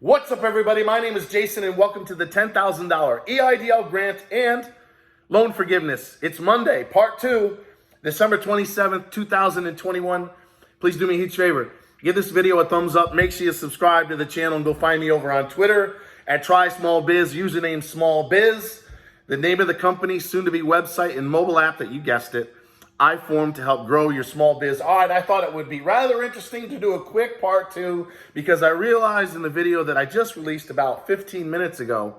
What's up, everybody? My name is Jason, and welcome to the $10,000 EIDL grant and loan forgiveness. It's Monday, part 2, December 27th, 2021. Please do me a huge favor. Give this video a thumbs up. Make sure you subscribe to the channel and go find me over on Twitter at TrySmallBiz, username SmallBiz. The name of the company, soon-to-be website and mobile app that you guessed it, I formed to help grow your small biz. All right, I thought it would be rather interesting to do a quick part 2 because I realized in the video that I just released about 15 minutes ago,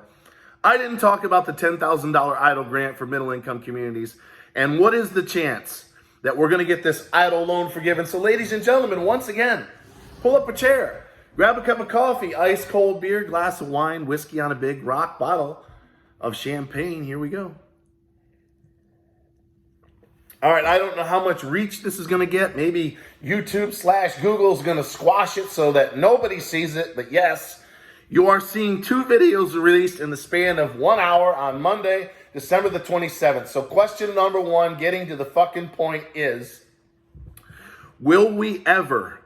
I didn't talk about the $10,000 EIDL grant for middle-income communities. And what is the chance that we're going to get this EIDL loan forgiven? So ladies and gentlemen, once again, pull up a chair, grab a cup of coffee, ice cold beer, glass of wine, whiskey on a big rock bottle of champagne. Here we go. All right, I don't know how much reach this is going to get. Maybe YouTube/Google is going to squash it so that nobody sees it. But yes, you are seeing 2 videos released in the span of 1 hour on Monday, December the 27th. So question number 1, getting to the fucking point, is, will we ever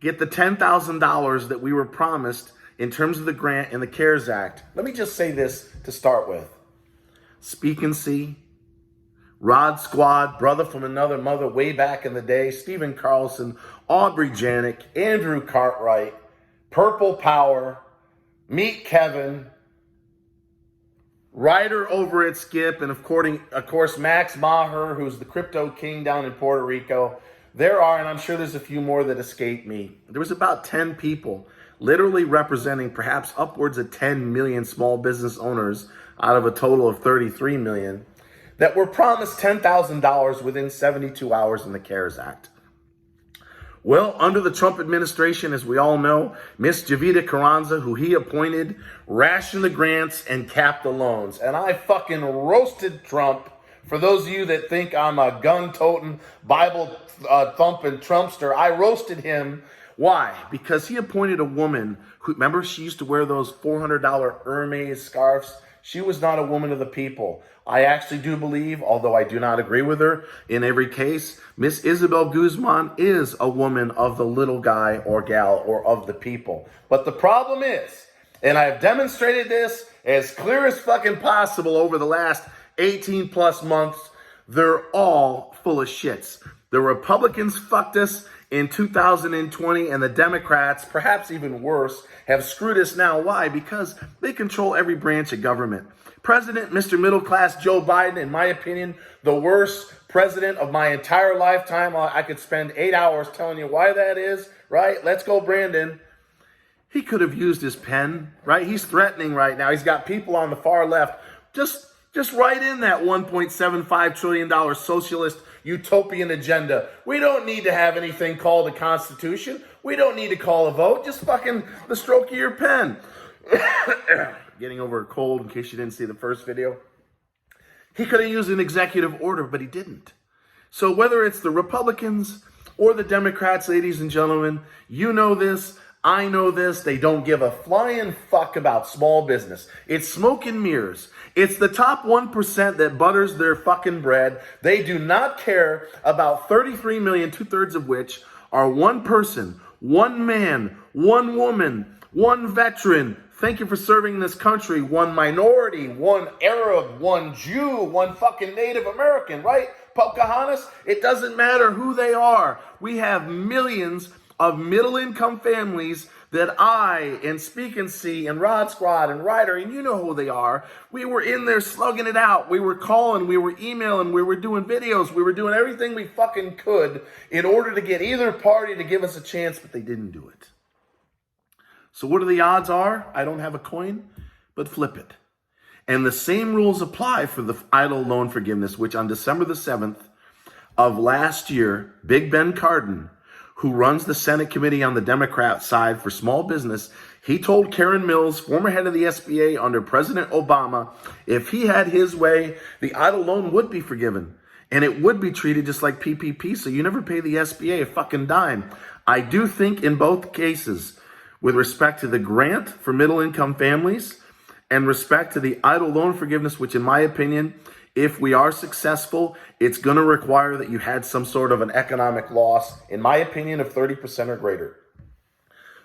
get the $10,000 that we were promised in terms of the grant and the CARES Act? Let me just say this to start with. Speak and See, Rod Squad, Brother from Another Mother way back in the day, Stephen Carlson, Aubrey Janik, Andrew Cartwright, Purple Power, Meet Kevin, Ryder over at Skip, and of course Max Maher, who's the crypto king down in Puerto Rico. There are, and I'm sure there's a few more that escaped me. There was about 10 people literally representing perhaps upwards of 10 million small business owners out of a total of 33 million. That were promised $10,000 within 72 hours in the CARES Act. Well, under the Trump administration, as we all know, Miss Javita Carranza, who he appointed, rationed the grants and capped the loans. And I fucking roasted Trump. For those of you that think I'm a gun-toting, Bible-thumping Trumpster, I roasted him. Why? Because he appointed a woman who, remember, she used to wear those $400 Hermes scarves? She was not a woman of the people. I actually do believe, although I do not agree with her in every case, Miss Isabel Guzman is a woman of the little guy or gal or of the people. But the problem is, and I've demonstrated this as clear as fucking possible over the last 18 plus months, they're all full of shits. The Republicans fucked us in 2020, and the Democrats, perhaps even worse, have screwed us now. Why? Because they control every branch of government. President, Mr. Middle Class Joe Biden, in my opinion, the worst president of my entire lifetime. I could spend 8 hours telling you why that is, right? Let's go, Brandon. He could have used his pen, right? He's threatening right now. He's got people on the far left. Just write in that $1.75 trillion socialist utopian agenda. We don't need to have anything called a constitution. We don't need to call a vote. Just fucking the stroke of your pen. Getting over a cold in case you didn't see the first video. He could have used an executive order, but he didn't. So whether it's the Republicans or the Democrats, ladies and gentlemen, you know this, I know this, they don't give a flying fuck about small business. It's smoke and mirrors. It's the top 1% that butters their fucking bread. They do not care about 33 million, 2/3 of which are one person, one man, one woman, one veteran. Thank you for serving this country. One minority, one Arab, one Jew, one fucking Native American, right? Pocahontas? It doesn't matter who they are. We have millions of middle-income families that I and Speak and See and Rod Squad and Ryder, and you know who they are. We were in there slugging it out. We were calling, we were emailing, we were doing videos, we were doing everything we fucking could in order to get either party to give us a chance, but they didn't do it. So what are the odds are? I don't have a coin, but flip it. And the same rules apply for the EIDL loan forgiveness, which on December the 7th of last year, Big Ben Cardin, who runs the Senate committee on the Democrat side for small business, he told Karen Mills, former head of the SBA under President Obama, if he had his way, the EIDL loan would be forgiven. And it would be treated just like PPP, so you never pay the SBA a fucking dime. I do think in both cases, with respect to the grant for middle-income families and respect to the EIDL loan forgiveness, which in my opinion, if we are successful, it's going to require that you had some sort of an economic loss, in my opinion, of 30% or greater.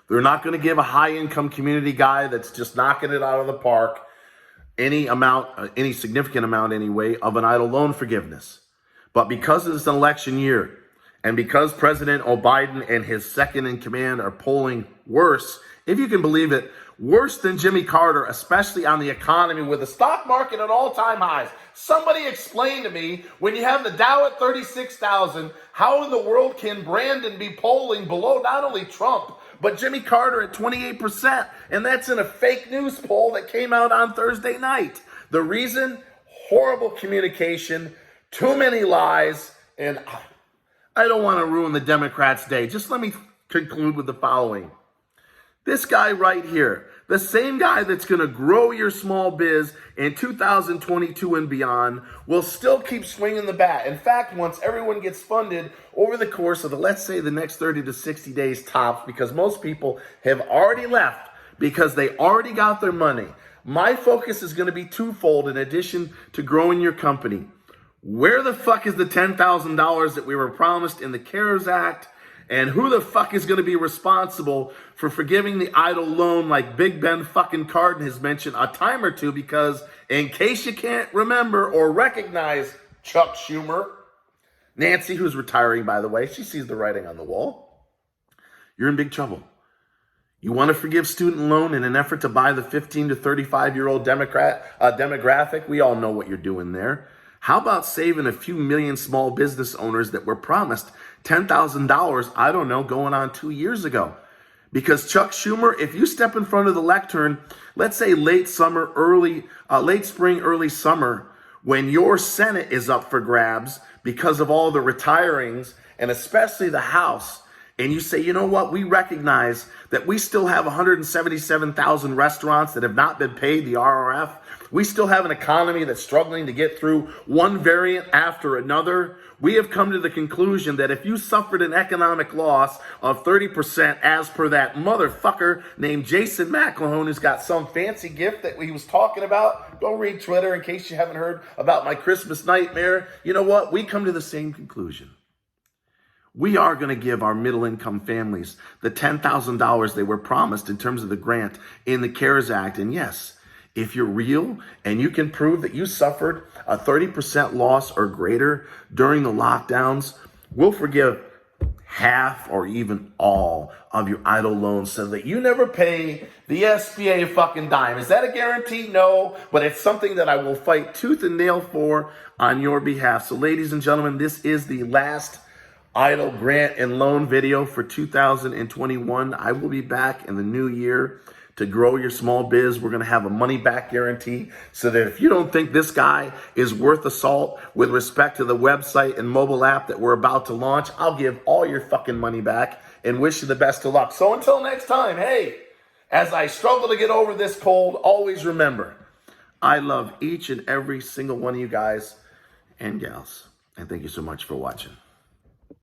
They're not going to give a high-income community guy that's just knocking it out of the park any amount, any significant amount anyway, of an EIDL loan forgiveness. But because it's an election year, and because President Biden and his second in command are polling worse, if you can believe it, worse than Jimmy Carter, especially on the economy with the stock market at all-time highs. Somebody explain to me, when you have the Dow at 36,000, how in the world can Brandon be polling below not only Trump, but Jimmy Carter at 28%? And that's in a fake news poll that came out on Thursday night. The reason? Horrible communication, too many lies, and I don't want to ruin the Democrats' day. Just let me conclude with the following. This guy right here, the same guy that's going to grow your small biz in 2022 and beyond, will still keep swinging the bat. In fact, once everyone gets funded over the course of let's say the next 30 to 60 days tops, because most people have already left because they already got their money, my focus is going to be twofold in addition to growing your company. Where the fuck is the $10,000 that we were promised in the CARES Act? And who the fuck is going to be responsible for forgiving the EIDL loan, like Big Ben fucking Cardin has mentioned a time or two? Because in case you can't remember or recognize Chuck Schumer, Nancy, who's retiring, by the way, she sees the writing on the wall. You're in big trouble. You want to forgive student loan in an effort to buy the 15 to 35-year-old demographic? We all know what you're doing there. How about saving a few million small business owners that were promised $10,000, I don't know, going on 2 years ago? Because Chuck Schumer, if you step in front of the lectern, let's say late spring, early summer, when your Senate is up for grabs because of all the retirings, and especially the House, and you say, you know what, we recognize that we still have 177,000 restaurants that have not been paid the RRF. We still have an economy that's struggling to get through one variant after another. We have come to the conclusion that if you suffered an economic loss of 30%, as per that motherfucker named Jason McElhone, who's got some fancy gift that he was talking about, go read Twitter in case you haven't heard about my Christmas nightmare. You know what? We come to the same conclusion. We are going to give our middle-income families the $10,000 they were promised in terms of the grant in the CARES Act. And yes, if you're real and you can prove that you suffered a 30% loss or greater during the lockdowns, we'll forgive half or even all of your EIDL loans so that you never pay the SBA a fucking dime. Is that a guarantee? No, but it's something that I will fight tooth and nail for on your behalf. So ladies and gentlemen, this is the last EIDL grant and loan video for 2021. I will be back in the new year to grow your small biz. We're going to have a money back guarantee so that if you don't think this guy is worth the salt with respect to the website and mobile app that we're about to launch, I'll give all your fucking money back and wish you the best of luck. So until next time, hey, as I struggle to get over this cold, always remember, I love each and every single one of you guys and gals. And thank you so much for watching.